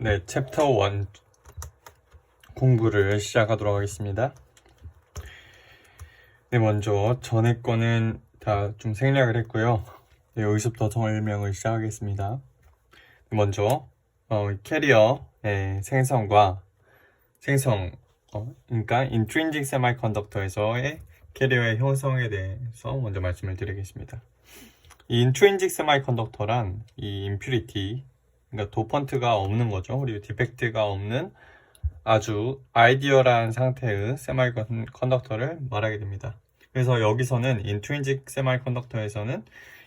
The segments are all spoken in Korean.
네, 챕터 1 공부를 시작하도록 하겠습니다. 네, 먼저 전에 거는 다 좀 생략을 했고요. 네, 여기서부터 설명을 시작하겠습니다. 먼저 캐리어의 생성과 그러니까 intrinsic semiconductor에서의 캐리어의 형성에 대해서 먼저 말씀을 드리겠습니다. 이 intrinsic semiconductor란 이 impurity, 그러니까 도펀트가 없는 거죠. 그리고 디펙트가 없는 아주 아이디얼한 상태의 세미컨덕터를 말하게 됩니다. 그래서 여기서는 intrinsic semiconductor에서는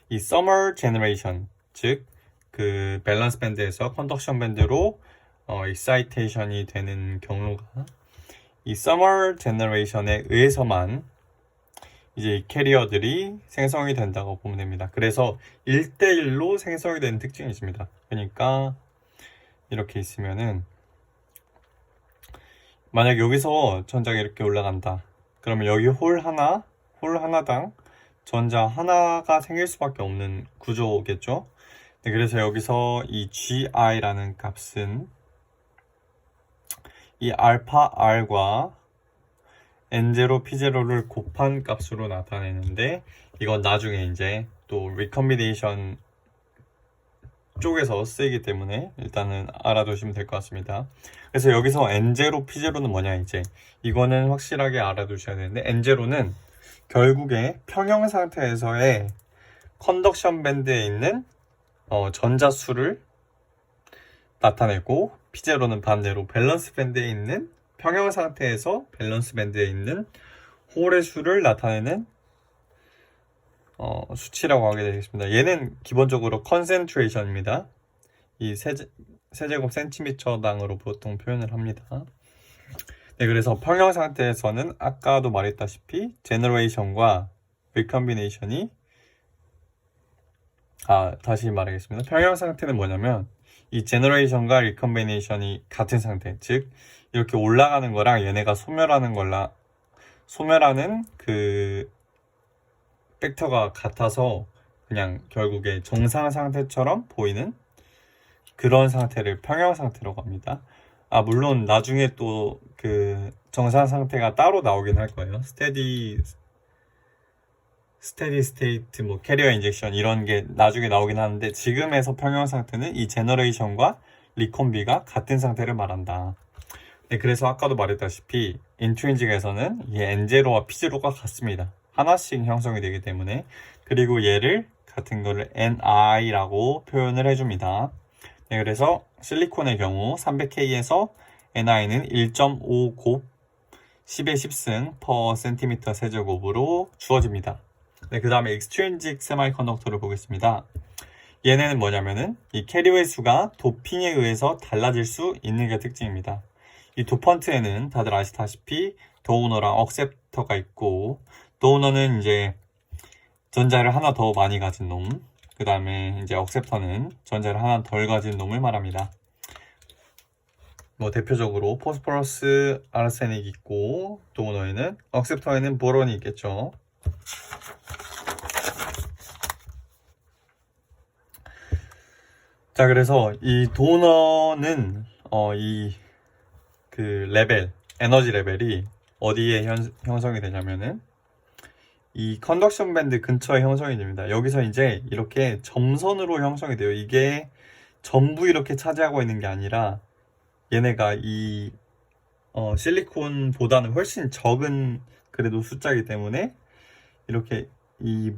이 summer generation, 즉 그 밸런스 밴드에서 컨덕션 밴드로 익사이테이션이 되는 경로가 이 summer generation에 의해서만 이제 캐리어들이 생성이 된다고 보면 됩니다. 그래서 1대1로 생성이 되는 특징이 있습니다. 그러니까 이렇게 있으면은 만약 여기서 전자가 이렇게 올라간다. 그러면 여기 홀 하나당 전자 하나가 생길 수밖에 없는 구조겠죠. 네, 그래서 여기서 이 GI라는 값은 이 알파 R과 N0, P0를 곱한 값으로 나타내는데, 이건 나중에 이제 또 리컴비네이션 쪽에서 쓰이기 때문에 일단은 알아두시면 될 것 같습니다. 그래서 여기서 N0, P0는 뭐냐, 이제 이거는 확실하게 알아두셔야 되는데, N0는 결국에 평형 상태에서의 컨덕션 밴드에 있는 전자 수를 나타내고, P0는 반대로 밸런스 밴드에 있는 평형 상태에서 밸런스 밴드에 있는 홀의 수를 나타내는 수치라고 하게 되겠습니다. 얘는 기본적으로 컨센트레이션입니다. 이 세제곱 센티미터당으로 보통 표현을 합니다. 네, 그래서 평형 상태에서는 아까도 말했다시피 제너레이션과 리컴비네이션이 다시 말하겠습니다. 평형 상태는 뭐냐면 이 제너레이션과 리컴비네이션이 같은 상태, 즉 이렇게 올라가는 거랑 얘네가 소멸하는 그 벡터가 같아서 그냥 결국에 정상 상태처럼 보이는 그런 상태를 평형 상태라고 합니다. 물론 나중에 또 그 정상 상태가 따로 나오긴 할 거예요. 스테디 스테이트, 캐리어 인젝션 이런 게 나중에 나오긴 하는데, 지금에서 평형 상태는 이 제너레이션과 리콤비가 같은 상태를 말한다. 네, 그래서 아까도 말했다시피 인트린직에서는 이 N0와 P0가 같습니다. 하나씩 형성이 되기 때문에. 그리고 얘를 같은 거를 Ni라고 표현을 해줍니다. 네, 그래서 실리콘의 경우 300K에서 Ni는 1.5 곱 10의 10승 per cm 세제곱으로 주어집니다. 네, 그 다음에 extrinsic semiconductor를 보겠습니다. 얘네는 뭐냐면은 이 캐리어의 수가 도핑에 의해서 달라질 수 있는 게 특징입니다. 이 도펀트에는 다들 아시다시피 도너랑 억셉터가 있고, 도너는 이제 전자를 하나 더 많이 가진 놈, 그 다음에 이제 억셉터는 전자를 하나 덜 가진 놈을 말합니다. 대표적으로 포스포러스, 아르세닉 있고, 도너에는, 억셉터에는 보론이 있겠죠. 자, 그래서 이 도너는 에너지 레벨이 어디에 형성이 되냐면은 이 컨덕션 밴드 근처에 형성이 됩니다. 여기서 이제 이렇게 점선으로 형성이 돼요. 이게 전부 이렇게 차지하고 있는 게 아니라 얘네가 이 실리콘보다는 훨씬 적은 그래도 숫자이기 때문에 이렇게 이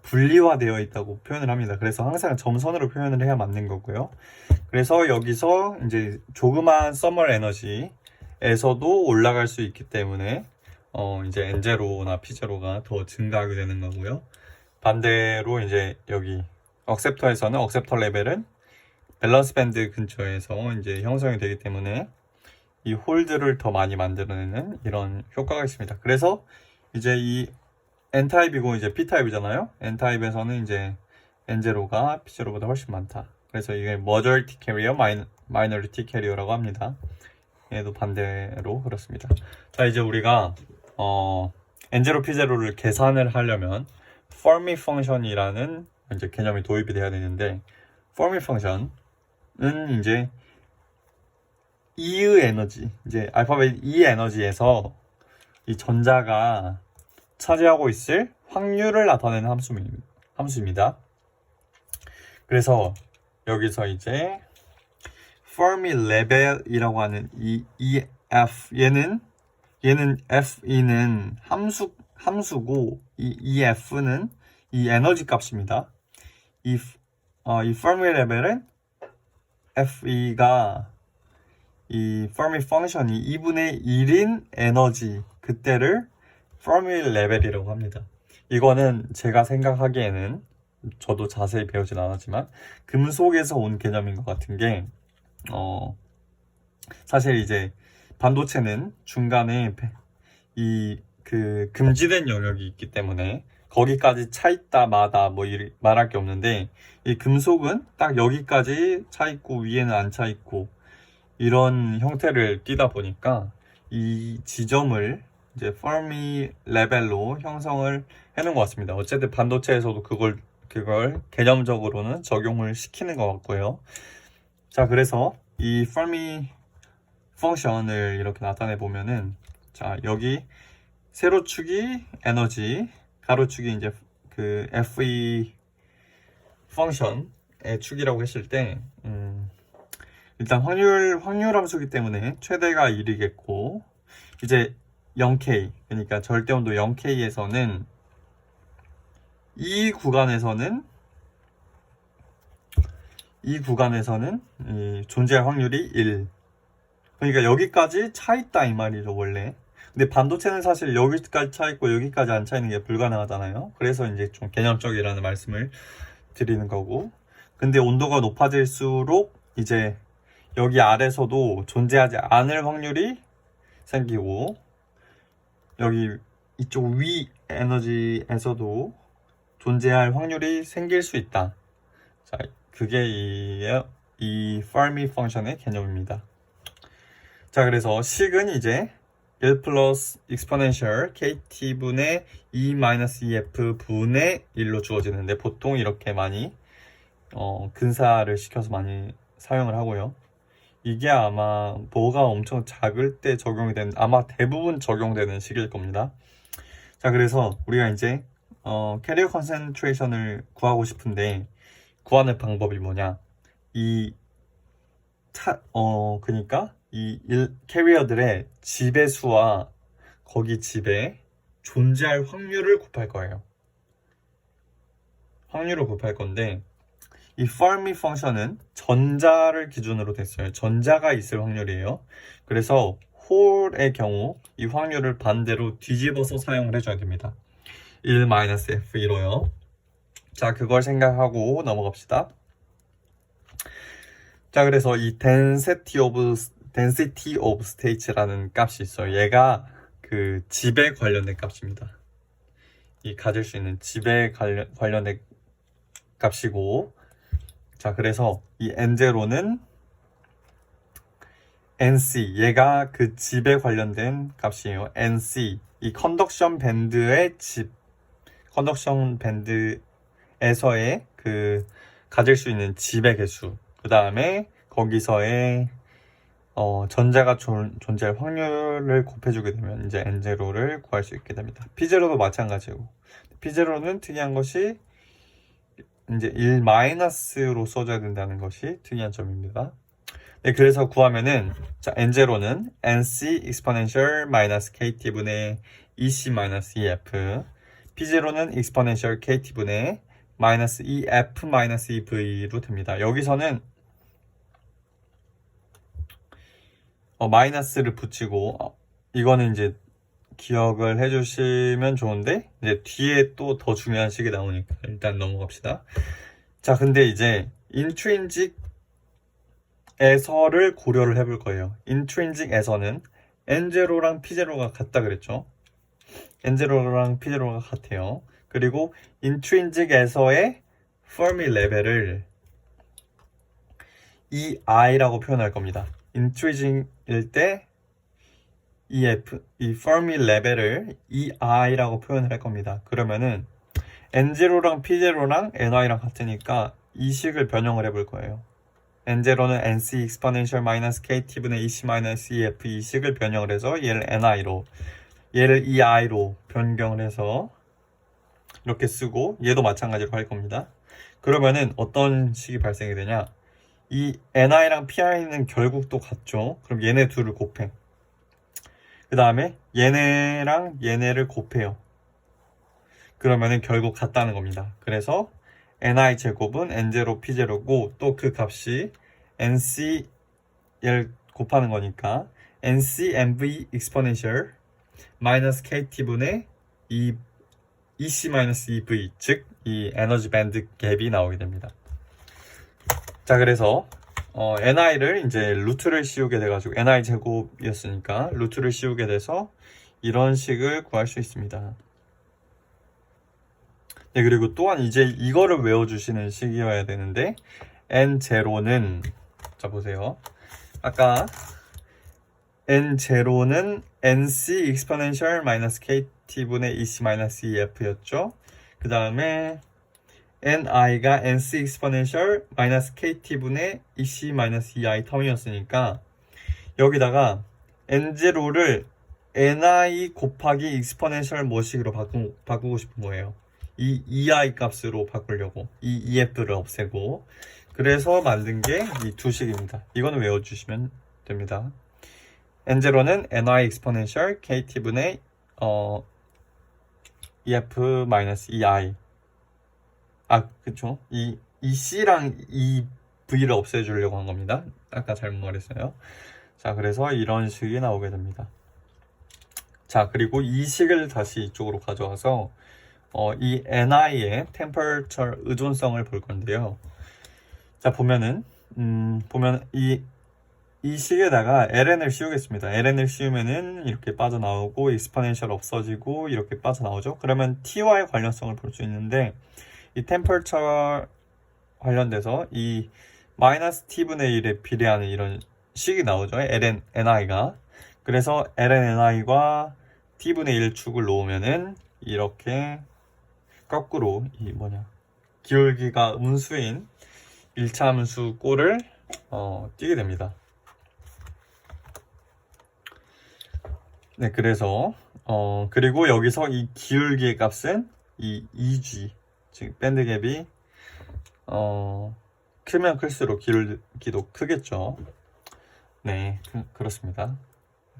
분리화되어 있다고 표현을 합니다. 그래서 항상 점선으로 표현을 해야 맞는 거고요. 그래서 여기서 이제 조그만 서멀 에너지에서도 올라갈 수 있기 때문에 이제 N0나 P0가 더 증가하게 되는 거고요. 반대로 이제 여기 억셉터에서는 억셉터 레벨은 밸런스 밴드 근처에서 이제 형성이 되기 때문에 이 홀들을 더 많이 만들어내는 이런 효과가 있습니다. 그래서 이제 이 N타입이고 이제 P타입이잖아요. N타입에서는 이제 N0가 P0보다 훨씬 많다. 그래서 이게 majority carrier, minority carrier라고 합니다. 얘도 반대로 그렇습니다. 자, 이제 우리가 N0, P0를 계산을 하려면 Fermi function이라는 이제 개념이 도입이 돼야 되는데, Fermi function은 이제 E의 에너지, 이제 알파벳 E 에너지에서 이 전자가 차지하고 있을 확률을 나타내는 함수입니다. 그래서 여기서 이제 Fermi 레벨이라고 하는 이 EF 얘는 FE는 함수고 이 EF는 이 에너지 값입니다. 이 Fermi 레벨은 FE가 이 Fermi 펑션이 2분의 1인 에너지 그때를 Fermi 레벨이라고 합니다. 이거는 제가 생각하기에는 저도 자세히 배우진 않았지만 금속에서 온 개념인 것 같은 게 사실 이제 반도체는 중간에 이 그 금지된 영역이 있기 때문에 거기까지 차 있다 마다 뭐 말할 게 없는데 이 금속은 딱 여기까지 차 있고 위에는 안 차 있고 이런 형태를 띠다 보니까 이 지점을 이제 Fermi 레벨로 형성을 해놓은 것 같습니다. 어쨌든 반도체에서도 그걸 개념적으로는 적용을 시키는 것 같고요. 자, 그래서 이 Fermi 펑션을 이렇게 나타내 보면은 자, 여기 세로축이 에너지, 가로축이 이제 그 FE 펑션의 축이라고 했을 때 일단 확률 함수이기 때문에 최대가 1이겠고 이제 0K 그러니까 절대온도 0K에서는 이 구간에서는 존재할 확률이 1. 그러니까 여기까지 차 있다 이 말이죠 원래. 근데 반도체는 사실 여기까지 차 있고 여기까지 안 차 있는 게 불가능하잖아요. 그래서 이제 좀 개념적이라는 말씀을 드리는 거고. 근데 온도가 높아질수록 이제 여기 아래서도 존재하지 않을 확률이 생기고 여기 이쪽 위 에너지에서도 존재할 확률이 생길 수 있다. 자, 그게 이 Fermi 펑션의 개념입니다. 자, 그래서 식은 이제 1 플러스 exponential kt분의 e-ef 분의 1로 주어지는데 보통 이렇게 많이 근사를 시켜서 많이 사용을 하고요. 이게 아마 뭐가 엄청 작을 때 적용이 되는 아마 대부분 적용되는 식일 겁니다. 자, 그래서 우리가 이제 캐리어 컨센트레이션을 구하고 싶은데 구하는 방법이 뭐냐? 그러니까 이 캐리어들의 지배수와 거기 집에 존재할 확률을 곱할 거예요. 확률을 곱할 건데 이 Fermi 펑션은 전자를 기준으로 됐어요. 전자가 있을 확률이에요. 그래서 홀의 경우 이 확률을 반대로 뒤집어서 사용을 해줘야 됩니다. 1-F1로요. 자, 그걸 생각하고 넘어갑시다. 자, 그래서 이 density of states라는 값이 있어요. 얘가 그 집에 관련된 값입니다. 이 가질 수 있는 집에 관련된 값이고, 자, 그래서 이 n0는 nc, 얘가 그 집에 관련된 값이에요. nc, 이 컨덕션 밴드의 컨덕션 밴드에서의 그 가질 수 있는 집의 개수, 그 다음에 거기서의 전자가 존재할 확률을 곱해주게 되면 이제 n0를 구할 수 있게 됩니다. p0도 마찬가지고, p0는 특이한 것이 이제 1-로 써줘야 된다는 것이 특이한 점입니다. 네, 그래서 구하면은 자, n0는 nc exponential minus kt분의 ec-ef, p0는 exponential kt분의 minus ef-ev로 됩니다. 여기서는 마이너스를 붙이고 이거는 이제 기억을 해주시면 좋은데 이제 뒤에 또 더 중요한 식이 나오니까 일단 넘어갑시다. 자, 근데 이제 intrinsic에서를 고려를 해볼 거예요. intrinsic에서는 n0랑 p0가 같다 그랬죠. n0랑 p0가 같아요. 그리고 intrinsic에서의 Fermi 레벨을 EI라고 표현할 겁니다. intrinsic일 때 이 Fermi 레벨을 EI라고 표현을 할 겁니다. 그러면은 N0랑 P0랑 NI랑 같으니까 이 식을 변형을 해볼 거예요. N0는 NC exponential 마이너스 KT분의 EC 마이너스 EF 이 식을 변형을 해서 얘를 NI로, 얘를 EI로 변경을 해서 이렇게 쓰고 얘도 마찬가지로 할 겁니다. 그러면은 어떤 식이 발생이 되냐? 이 NI랑 PI는 결국 또 같죠. 그럼 얘네 둘을 곱해. 그 다음에 얘네랑 얘네를 곱해요. 그러면은 결국 같다는 겁니다. 그래서 NI 제곱은 N0 P0고 또 그 값이 NC를 곱하는 거니까 NC NV exponential 마이너스 KT분의 EC 마이너스 EV, 즉 이 에너지 밴드 갭이 나오게 됩니다. 자, 그래서 NI를 이제 루트를 씌우게 돼가지고 NI 제곱이었으니까 루트를 씌우게 돼서 이런 식을 구할 수 있습니다. 네, 그리고 또한 이제 이거를 외워주시는 식이어야 되는데 N0는 자 보세요. 아까 N0는 NC exponential 마이너스 KT분의 EC 마이너스 EF였죠. 그 다음에 NI가 NC exponential 마이너스 KT분의 EC 마이너스 EI 텀이었으니까 여기다가 N0를 NI 곱하기 exponential 뭐식으로 바꾸고 싶은 거예요. 이 EI 값으로 바꾸려고 이 EF를 없애고 그래서 만든 게 이 두 식입니다. 이거는 외워주시면 됩니다. N0는 NI exponential KT분의 EF 마이너스 EI 그쵸? 이 C랑 이 V를 없애주려고 한 겁니다. 아까 잘못 말했어요. 자, 그래서 이런 식이 나오게 됩니다. 자, 그리고 이 식을 다시 이쪽으로 가져와서 이 NI의 temperature 의존성을 볼 건데요. 자, 보면 이 식에다가 ln을 씌우겠습니다. ln을 씌우면은 이렇게 빠져나오고 exponential 없어지고 이렇게 빠져나오죠. 그러면 t와의 관련성을 볼 수 있는데 이 temperature 관련돼서 이 마이너스 t분의 1에 비례하는 이런 식이 나오죠. ln,ni가. 그래서 ln,ni과 t분의 1 축을 놓으면은 이렇게 거꾸로 기울기가 음수인 1차 함수 꼴을 띄게 됩니다. 네, 그래서 그리고 여기서 이 기울기의 값은 이 2G 즉 밴드 갭이 크면 클수록 기울기도 크겠죠. 네, 그렇습니다.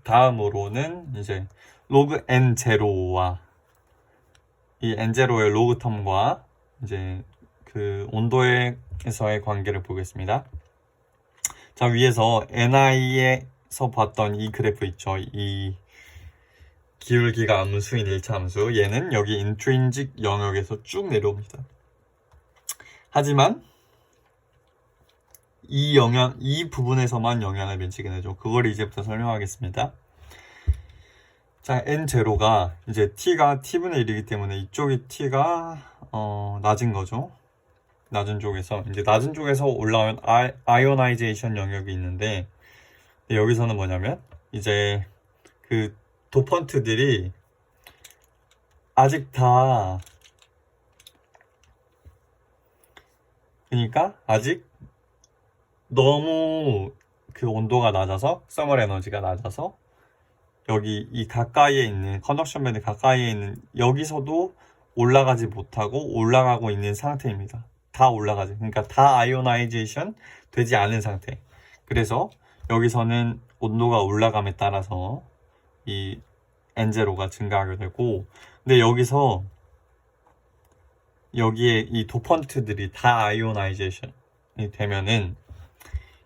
다음으로는 이제 로그 N0와 이 N0의 로그 텀과 이제 그 온도에서의 관계를 보겠습니다. 자, 위에서 NI에서 봤던 이 그래프 있죠. 이 기울기가 암수인 1차 함수, 얘는 여기 인트린직 영역에서 쭉 내려옵니다. 하지만 이 부분에서만 영향을 미치게 되죠. 그걸 이제부터 설명하겠습니다. 자, N0가 이제 T가 T분의 1이기 때문에 이쪽이 T가 낮은 거죠. 낮은 쪽에서 올라온 아이오나이제이션 영역이 있는데 여기서는 뭐냐면 이제 그 도펀트들이 아직 다 그러니까 아직 너무 그 온도가 낮아서 서멀 에너지가 낮아서 여기 이 가까이에 있는 컨덕션 밴드 가까이에 있는 여기서도 올라가지 못하고 올라가고 있는 상태입니다. 다 올라가지. 그러니까 다 아이오나이제이션 되지 않은 상태. 그래서 여기서는 온도가 올라감에 따라서 이 N0가 증가하게 되고 근데 여기서 여기에 이 도펀트들이 다 아이오나이제이션이 되면은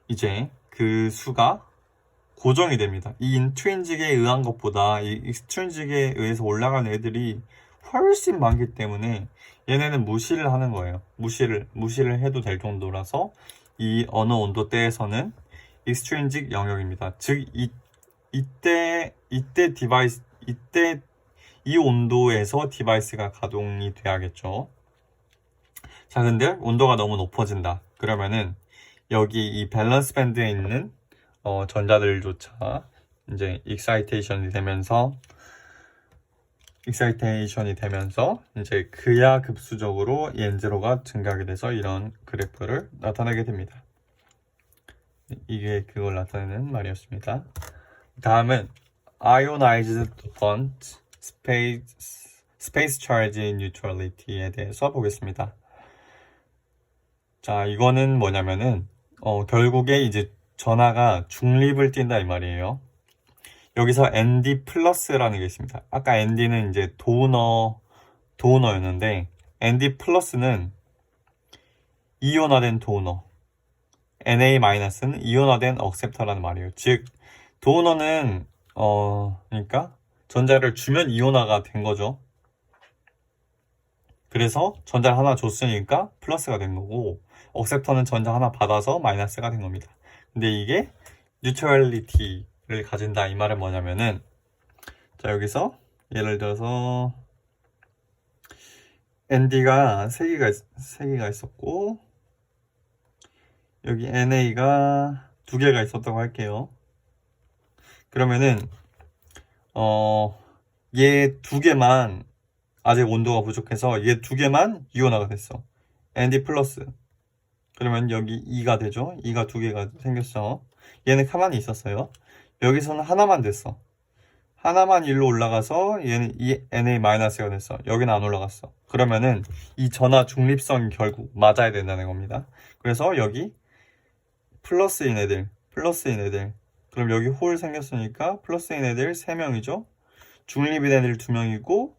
이제 그 수가 고정이 됩니다. 이 인트린직에 의한 것보다 이 익스트린직에 의해서 올라가는 애들이 훨씬 많기 때문에 얘네는 무시를 하는 거예요. 무시를 해도 될 정도라서 이 어느 온도대에서는 익스트린직 영역입니다. 즉 이때 이 온도에서 디바이스가 가동이 돼야겠죠. 자, 근데 온도가 너무 높아진다. 그러면은 여기 이 밸런스 밴드에 있는 전자들조차 이제 익사이테이션이 되면서 이제 그야 급수적으로 이 N0가 증가하게 돼서 이런 그래프를 나타내게 됩니다. 이게 그걸 나타내는 말이었습니다. 다음은 ionized bond space charge neutrality에 대해서 보겠습니다. 자, 이거는 뭐냐면은 결국에 이제 전하가 중립을 띈다 이 말이에요. 여기서 ND 플러스라는 게 있습니다. 아까 ND는 이제 도너였는데 ND 플러스는 이온화된 도너, Na 마이너스는 이온화된 억셉터라는 말이에요. 즉 도너는 그러니까 전자를 주면 이온화가 된 거죠. 그래서 전자를 하나 줬으니까 플러스가 된 거고, 억셉터는 전자 하나 받아서 마이너스가 된 겁니다. 근데 이게 뉴트럴리티를 가진다 이 말은 뭐냐면은, 자 여기서 예를 들어서 ND가 3개가 있었고 여기 NA가 2개가 있었다고 할게요. 그러면은 얘 2개만 아직 온도가 부족해서 얘 2개만 이온화가 됐어. ND 플러스. 그러면 여기 2가 되죠. 2가 2개가 생겼어. 얘는 가만히 있었어요. 여기서는 하나만 됐어. 하나만 일로 올라가서 얘는 NA 마이너스가 됐어. 여기는 안 올라갔어. 그러면은 이 전하 중립성이 결국 맞아야 된다는 겁니다. 그래서 여기 플러스인 애들. 그럼 여기 홀 생겼으니까 플러스인 애들 3명이죠. 중립인 애들 2명이고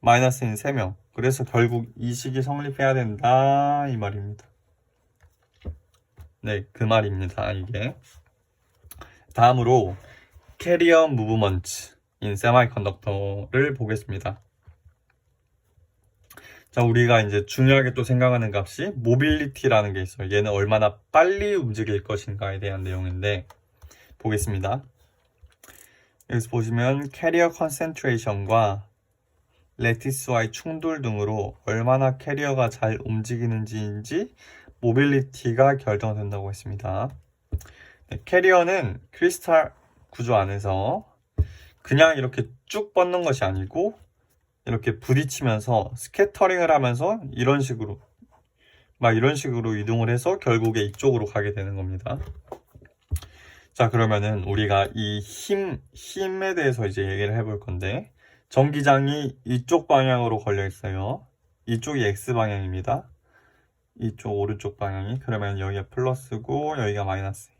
마이너스인 3명. 그래서 결국 이 식이 성립해야 된다 이 말입니다. 네, 그 말입니다. 이게. 다음으로 캐리어 무브먼트 인 세미컨덕터를 보겠습니다. 자, 우리가 이제 중요하게 또 생각하는 값이 모빌리티라는 게 있어요. 얘는 얼마나 빨리 움직일 것인가에 대한 내용인데 보겠습니다. 여기서 보시면 캐리어 컨센트레이션과 레티스와의 충돌 등으로 얼마나 캐리어가 잘 움직이는지인지 모빌리티가 결정된다고 했습니다. 네, 캐리어는 크리스탈 구조 안에서 그냥 이렇게 쭉 뻗는 것이 아니고 이렇게 부딪히면서 스캐터링을 하면서 이런 식으로 이동을 해서 결국에 이쪽으로 가게 되는 겁니다. 자, 그러면은 우리가 이 힘에 대해서 이제 얘기를 해볼 건데, 전기장이 이쪽 방향으로 걸려 있어요. 이쪽이 X방향입니다. 이쪽 오른쪽 방향이. 그러면 여기가 플러스고 여기가 마이너스.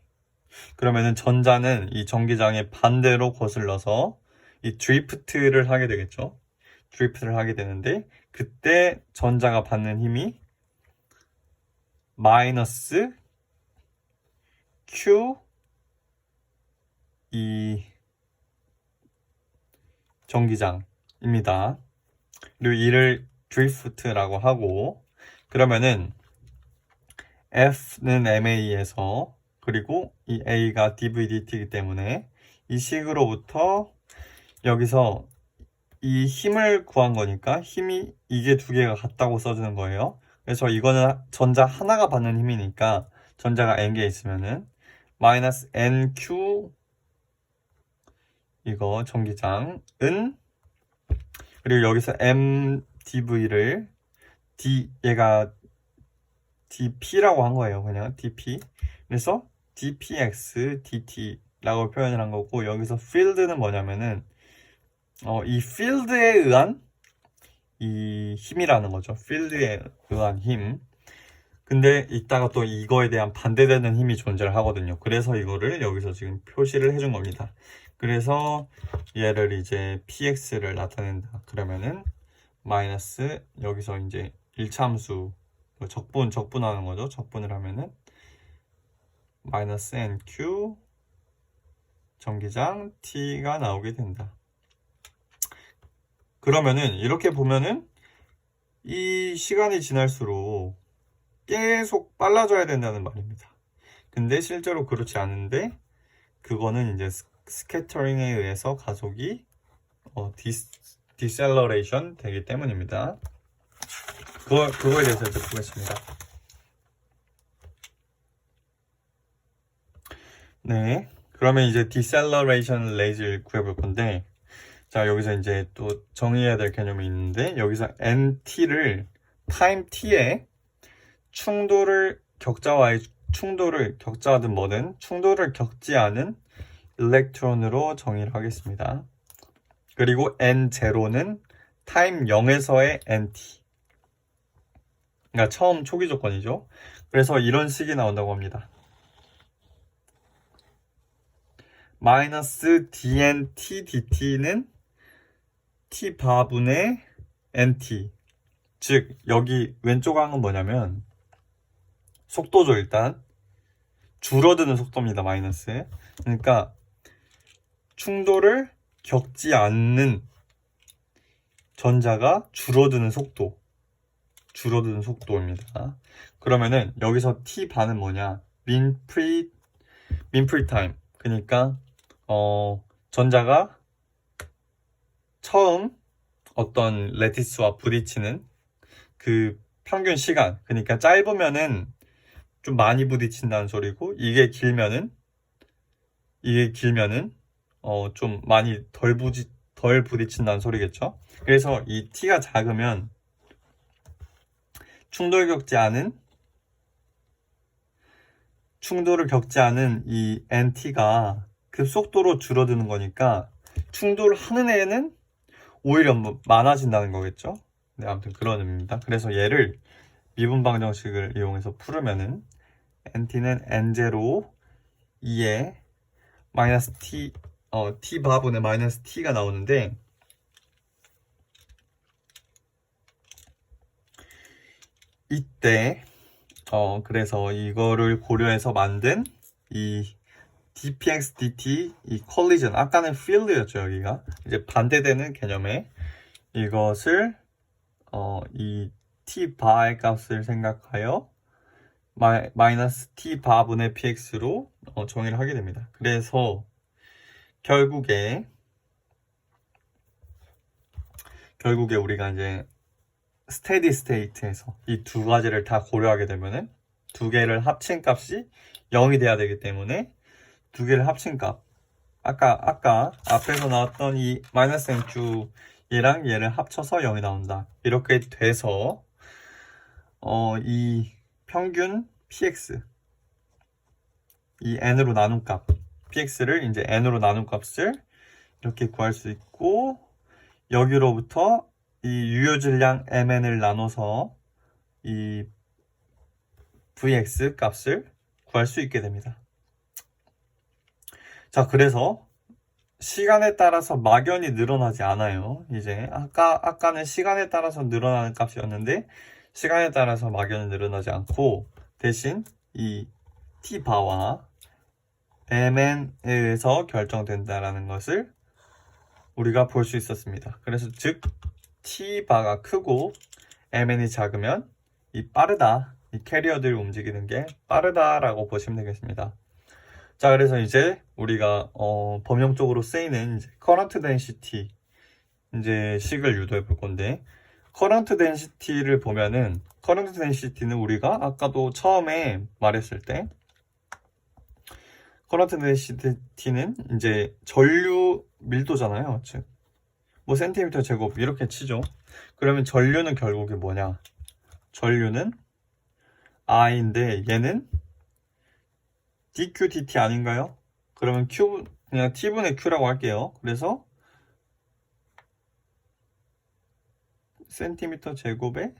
그러면은 전자는 이 전기장의 반대로 거슬러서 이 드리프트를 하게 되겠죠. 드리프트를 하게 되는데, 그때 전자가 받는 힘이 마이너스 Q 이 전기장입니다. 그리고 이를 드리프트라고 하고, 그러면은 F는 MA에서 그리고 이 A가 dVdt이기 때문에 이 식으로부터 여기서 이 힘을 구한 거니까 힘이 이게 2개가 같다고 써주는 거예요. 그래서 이거는 전자 하나가 받는 힘이니까 전자가 n개 있으면은 마이너스 nq 이거 전기장은, 그리고 여기서 mdv를 얘가 dp라고 한 거예요. 그냥 dp. 그래서 dpx dt라고 표현을 한 거고, 여기서 field는 뭐냐면은 이 필드에 의한 이 힘이라는 거죠. 필드에 의한 힘. 근데 이따가 또 이거에 대한 반대되는 힘이 존재를 하거든요. 그래서 이거를 여기서 지금 표시를 해준 겁니다. 그래서 얘를 이제 px를 나타낸다. 그러면은 마이너스 여기서 이제 일차함수 적분하는 거죠. 적분을 하면은 마이너스 nq 전기장 t가 나오게 된다. 그러면은 이렇게 보면은 이 시간이 지날수록 계속 빨라져야 된다는 말입니다. 근데 실제로 그렇지 않은데, 그거는 이제 스캐터링에 의해서 가속이 디셀러레이션 되기 때문입니다. 그거에 대해서 이제 보겠습니다. 네, 그러면 이제 디셀러레이션 레이즈를 구해볼 건데, 자, 여기서 이제 또 정의해야 될 개념이 있는데, 여기서 NT를 타임 T에 충돌을 격자와의 충돌을 격자하든 뭐든 충돌을 겪지 않은 일렉트론으로 정의를 하겠습니다. 그리고 N0는 타임 0에서의 NT. 그러니까 처음 초기 조건이죠. 그래서 이런 식이 나온다고 합니다. 마이너스 dNT dt는 t바분의 nt. 즉 여기 왼쪽 항은 뭐냐면 속도죠. 일단 줄어드는 속도입니다. 마이너스. 그러니까 충돌을 겪지 않는 전자가 줄어드는 속도입니다. 그러면은 여기서 t바는 뭐냐? mean free time. 그러니까 전자가 처음 어떤 레티스와 부딪히는 그 평균 시간, 그러니까 짧으면은 좀 많이 부딪힌다는 소리고, 이게 길면은 좀 많이 덜 부딪힌다는 소리겠죠. 그래서 이 t가 작으면 충돌을 겪지 않은 이 nt가 급속도로 줄어드는 거니까 충돌하는 애는 오히려 많아진다는 거겠죠. 네, 아무튼 그런 의미입니다. 그래서 얘를 미분방 정식을 이용해서 풀으면은 nt는 n0 2에 마이너스 t t바분의 마이너스 t가 나오는데, 이때 그래서 이거를 고려해서 만든 이 dpx dt 이 콜리전, 아까는 필드였죠. 여기가 이제 반대되는 개념에 이것을 이 t바의 값을 생각하여 마이너스 t바분의 px로 정의를 하게 됩니다. 그래서 결국에 우리가 이제 스테디 스테이트에서 이 두 가지를 다 고려하게 되면은 두 개를 합친 값이 0이 돼야 되기 때문에 두 개를 합친 값, 아까 앞에서 나왔던 이 마이너스 nq 얘랑 얘를 합쳐서 0이 나온다. 이렇게 돼서 이 평균 px, 이 n으로 나눈 값 px를 이제 n으로 나눈 값을 이렇게 구할 수 있고, 여기로부터 이 유효질량 mn을 나눠서 이 vx 값을 구할 수 있게 됩니다. 자, 그래서 시간에 따라서 막연히 늘어나지 않아요. 이제 아까는 시간에 따라서 늘어나는 값이었는데 시간에 따라서 막연히 늘어나지 않고 대신 이 t바와 mn에서 결정된다라는 것을 우리가 볼 수 있었습니다. 그래서 즉 t바가 크고 mn이 작으면 이 캐리어들이 움직이는 게 빠르다라고 보시면 되겠습니다. 자, 그래서 이제 우리가 범용적으로 쓰이는 이제 커런트 덴시티 이제 식을 유도해 볼 건데, 커런트 덴시티를 보면은 커런트 덴시티는 우리가 아까도 처음에 말했을 때 커런트 덴시티는 이제 전류 밀도잖아요. 즉 뭐 센티미터 제곱 이렇게 치죠. 그러면 전류는 결국에 뭐냐? 전류는 I인데 얘는 dq dt 아닌가요? 그러면 그냥 t분의 q라고 할게요. 그래서 센티미터 제곱에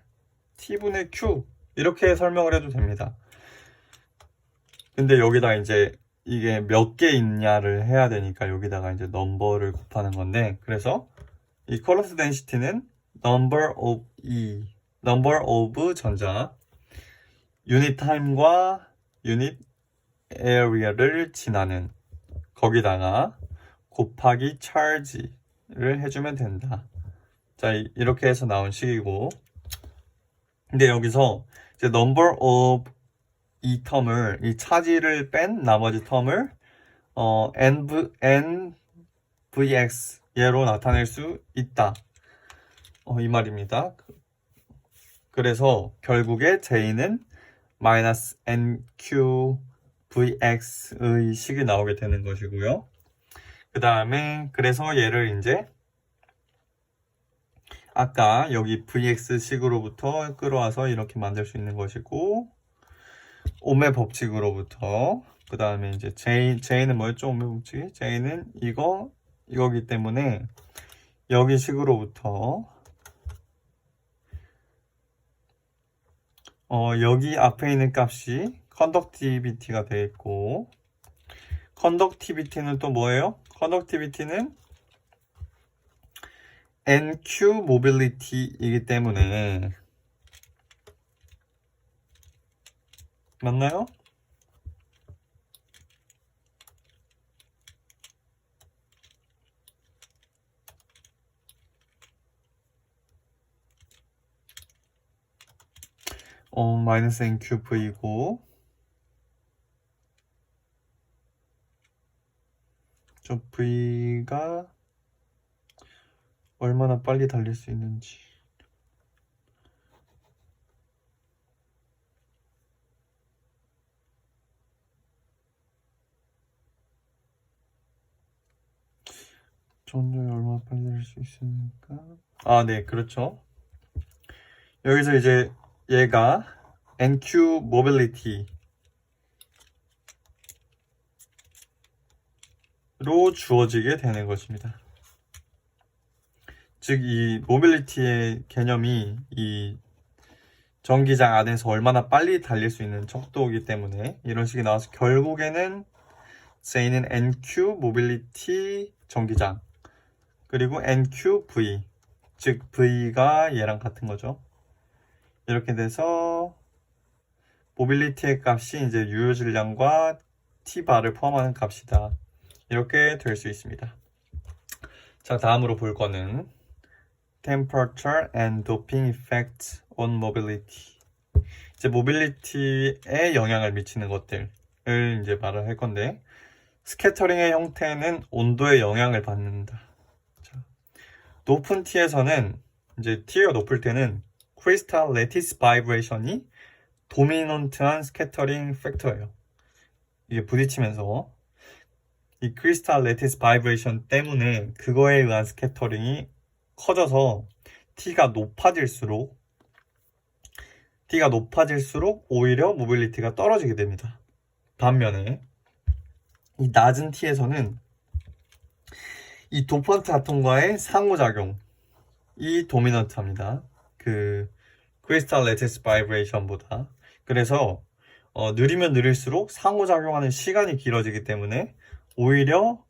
t분의 q 이렇게 설명을 해도 됩니다. 근데 여기다 이제 이게 몇 개 있냐를 해야 되니까 여기다가 이제 넘버를 곱하는 건데, 그래서 이 커런트 덴시티는 number of 전자 유닛 타임과 유닛 에어리어를 지나는 거기다가 곱하기 charge를 해주면 된다. 자, 이렇게 해서 나온 식이고, 근데 여기서 이제 number of 이 텀을, 이 차지를 뺀 나머지 텀을 nvx 얘로 나타낼 수 있다. 이 말입니다. 그래서 결국에 j는 마이너스 nqvx의 식이 나오게 되는 것이고요. 그 다음에 그래서 얘를 이제 아까 여기 vx 식으로부터 끌어와서 이렇게 만들 수 있는 것이고, 옴의 법칙으로부터 그 다음에 이제 J는 뭐였죠? 옴의 법칙이? J는 이거기 때문에 여기 식으로부터 여기 앞에 있는 값이 컨덕티비티가 되겠고 컨덕티비티는 또 뭐예요? 컨덕티비티는 NQ 모빌리티이기 때문에 맞나요? 마이너스 NQV이고 저 V가 얼마나 빨리 달릴 수 있는지 전력이 얼마나 빨리 달릴 수 있습니까? 네, 그렇죠. 여기서 이제 얘가 NQ 모빌리티로 주어지게 되는 것입니다. 즉, 이 모빌리티의 개념이 이 전기장 안에서 얼마나 빨리 달릴 수 있는 척도이기 때문에 이런 식이 나와서 결국에는 J는 NQ 모빌리티 전기장 그리고 NQV 즉 V가 얘랑 같은 거죠. 이렇게 돼서 모빌리티의 값이 이제 유효 질량과 T바를 포함하는 값이다. 이렇게 될 수 있습니다. 자, 다음으로 볼 거는 Temperature and Doping Effect on Mobility. 이제 모빌리티에 영향을 미치는 것들을 이제 말을 할 건데, 스캐터링의 형태는 온도에 영향을 받는다. 자, 높은 T에서는 이제 T가 높을 때는 크리스탈 레티스 바이브레이션이 도미넌트한 스캐터링 팩터예요. 이게 부딪히면서 이 크리스탈 레티스 바이브레이션 때문에 그거에 의한 스캐터링이 커져서 T가 높아질수록 오히려 모빌리티가 떨어지게 됩니다. 반면에 이 낮은 T에서는 이 도펀트 아톰과의 상호작용이 도미넌트합니다. 그 크리스탈 레티스 바이브레이션보다. 그래서 느리면 느릴수록 상호작용하는 시간이 길어지기 때문에 오히려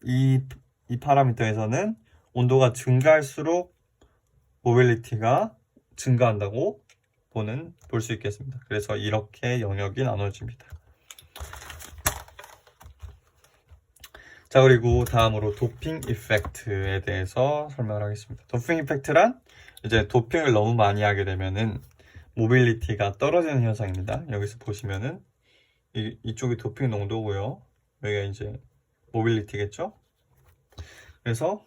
이 파라미터에서는 온도가 증가할수록 모빌리티가 증가한다고 볼 수 있겠습니다. 그래서 이렇게 영역이 나눠집니다. 자, 그리고 다음으로 도핑 이펙트에 대해서 설명을 하겠습니다. 도핑 이펙트란 이제 도핑을 너무 많이 하게 되면은 모빌리티가 떨어지는 현상입니다. 여기서 보시면은 이쪽이 도핑 농도고요. 여기가 이제 모빌리티겠죠? 그래서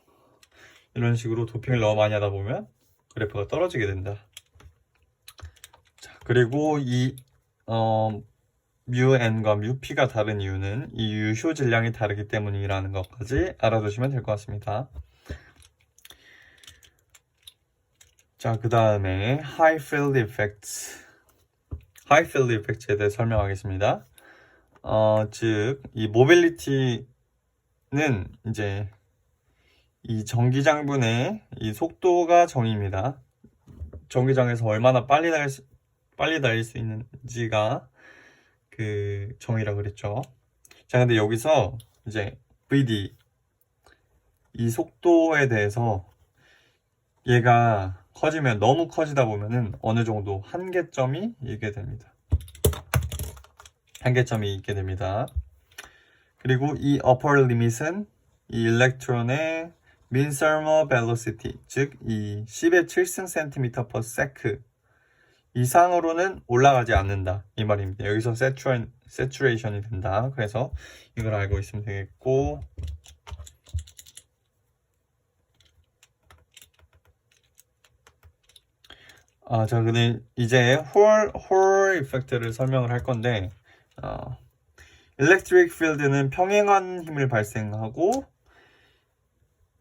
이런 식으로 도핑을 너무 많이 하다 보면 그래프가 떨어지게 된다. 자, 그리고 이 μn과 μp가 다른 이유는 이 유효 질량이 다르기 때문이라는 것까지 알아두시면 될 것 같습니다. 자, 그 다음에 High Field Effects. High Field Effects에 대해 설명하겠습니다. 즉, 이 모빌리티는 이제 이 전기장분의 이 속도가 정의입니다. 전기장에서 얼마나 빨리 달릴 수 있는지가 그 정의라고 그랬죠. 자, 근데 여기서 이제 VD 이 속도에 대해서 얘가 커지면 너무 커지다 보면은 어느 정도 한계점이 있게 됩니다. 그리고 이 upper limit은 이 일렉트론의 mean thermal velocity, 즉 이 10의 7승 cm per sec 이상으로는 올라가지 않는다 이 말입니다. 여기서 saturation이 된다. 그래서 이걸 알고 있으면 되겠고, 자, 근데 이제 홀 이펙트를 설명을 할 건데, electric field는 평행한 힘을 발생하고,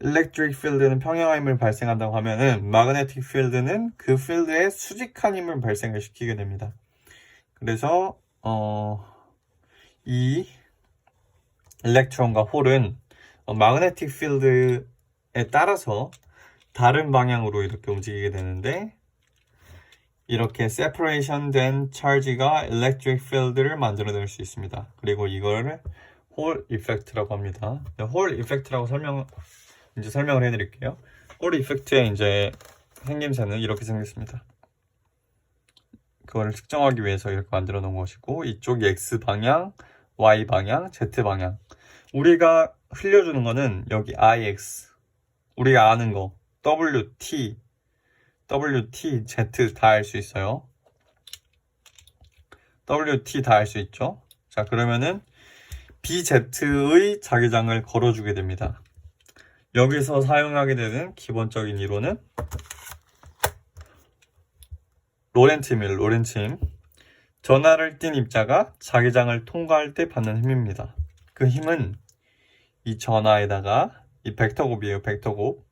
electric field는 평행한 힘을 발생한다고 하면은 magnetic field는 그 필드에 수직한 힘을 발생을 시키게 됩니다. 그래서 이 일렉트론과 홀은 마그네틱 필드에 따라서 다른 방향으로 이렇게 움직이게 되는데, 이렇게 세퍼레이션 된 찰지가 일렉트릭 필드를 만들어낼 수 있습니다. 그리고 이걸 홀 이펙트라고 합니다. 홀 이펙트라고 설명을 해드릴게요. 홀 이펙트의 이제 생김새는 이렇게 생겼습니다. 그거를 측정하기 위해서 이렇게 만들어 놓은 것이고, 이쪽이 X 방향, Y 방향, Z 방향. 우리가 흘려주는 거는 여기 IX, 우리가 아는 거 WT, Z 다 알 수 있어요. WT 다 알 수 있죠. 자, 그러면은 BZ의 자기장을 걸어주게 됩니다. 여기서 사용하게 되는 기본적인 이론은 로렌츠 힘. 전하를 띤 입자가 자기장을 통과할 때 받는 힘입니다. 그 힘은 이 전하에다가 이 벡터 곱이에요. 벡터 곱.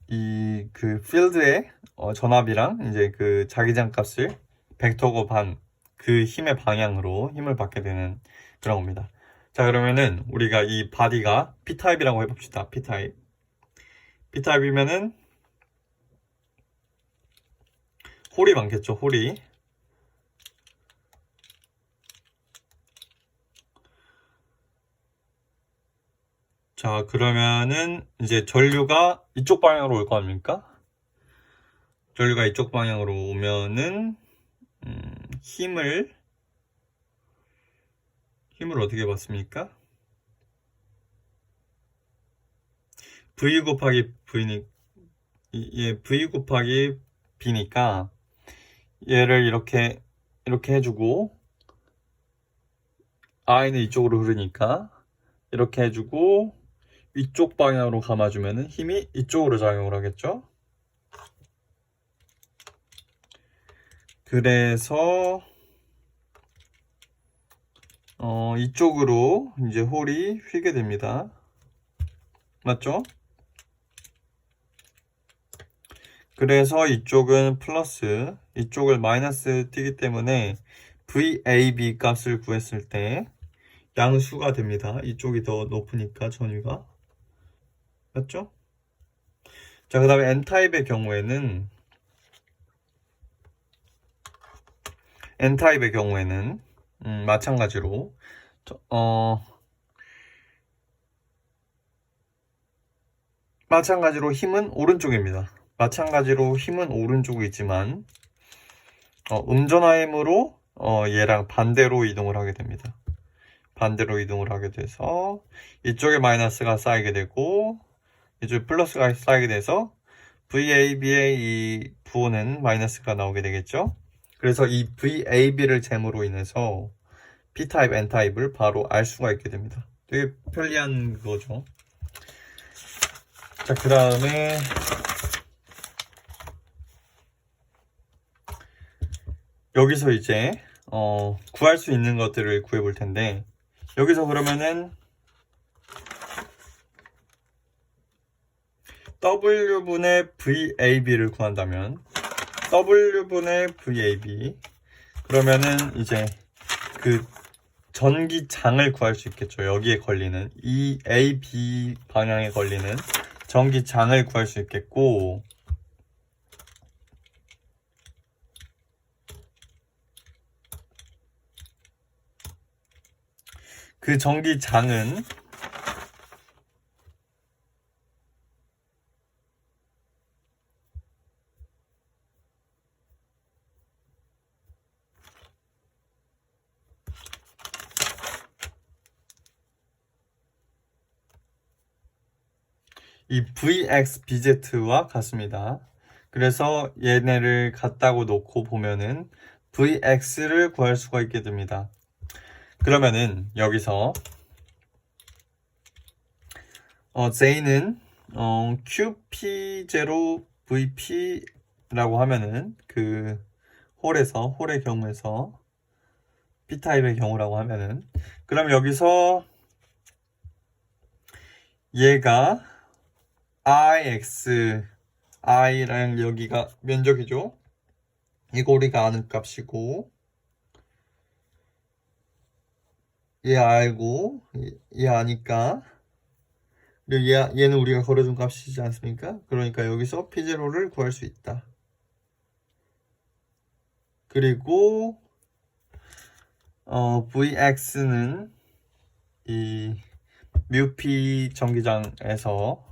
이 그 필드의 전압이랑 이제 그 자기장 값을 벡터 곱한 그 힘의 방향으로 힘을 받게 되는 그런 겁니다. 자, 그러면은 우리가 이 바디가 P타입이라고 해봅시다. P타입이면은 홀이 많겠죠. 홀이. 자, 그러면은 이제 전류가 이쪽 방향으로 올 거 아닙니까? 전류가 이쪽 방향으로 오면은 힘을 어떻게 받습니까? V 곱하기 B니까 얘를 이렇게 해주고, I는 이쪽으로 흐르니까 이렇게 해주고, 이쪽 방향으로 감아주면은 힘이 이쪽으로 작용을 하겠죠. 그래서 이쪽으로 이제 홀이 휘게 됩니다. 맞죠? 그래서 이쪽은 플러스, 이쪽을 마이너스 띄기 때문에 VAB 값을 구했을 때 양수가 됩니다. 이쪽이 더 높으니까 전위가. 맞죠? 자, 그 다음에 N타입의 경우에는 마찬가지로 힘은 오른쪽입니다. 마찬가지로 힘은 오른쪽이지만 음전화힘으로 얘랑 반대로 이동을 하게 됩니다. 반대로 이동을 하게 돼서 이쪽에 마이너스가 쌓이게 되고 이쪽에 플러스가 쌓이게 돼서 VAB의 이 부호는 마이너스가 나오게 되겠죠. 그래서 이 VAB를 잼으로 인해서 P타입, N타입을 바로 알 수가 있게 됩니다. 되게 편리한 거죠. 자, 그 다음에 여기서 이제 구할 수 있는 것들을 구해 볼 텐데, 여기서 그러면은 W분의 VAB를 구한다면 W분의 VAB, 그러면은 이제 그 전기장을 구할 수 있겠죠. 여기에 걸리는 이 AB 방향에 걸리는 전기장을 구할 수 있겠고, 그 전기장은 이 VXBZ와 같습니다. 그래서 얘네를 같다고 놓고 보면은 VX를 구할 수가 있게 됩니다. 그러면은 여기서 J는 QP0VP라고 하면은 그 홀의 경우에서 P타입의 경우라고 하면은, 그럼 여기서 얘가 IX i랑 여기가 면적이죠. 이거 우리가 아는 값이고 얘 알고 얘 아니까 그리고 얘는 우리가 걸어준 값이지 않습니까? 그러니까 여기서 P0를 구할 수 있다. 그리고 Vx는 이 뮤P 전기장에서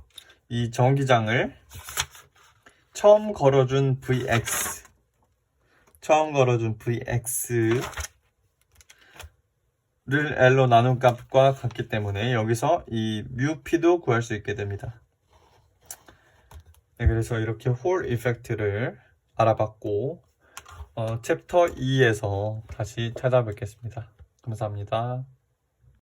이 전기장을 처음 걸어준 Vx를 L로 나눈 값과 같기 때문에 여기서 이 뮤P도 구할 수 있게 됩니다. 네, 그래서 이렇게 홀 이펙트를 알아봤고 챕터 2에서 다시 찾아뵙겠습니다. 감사합니다.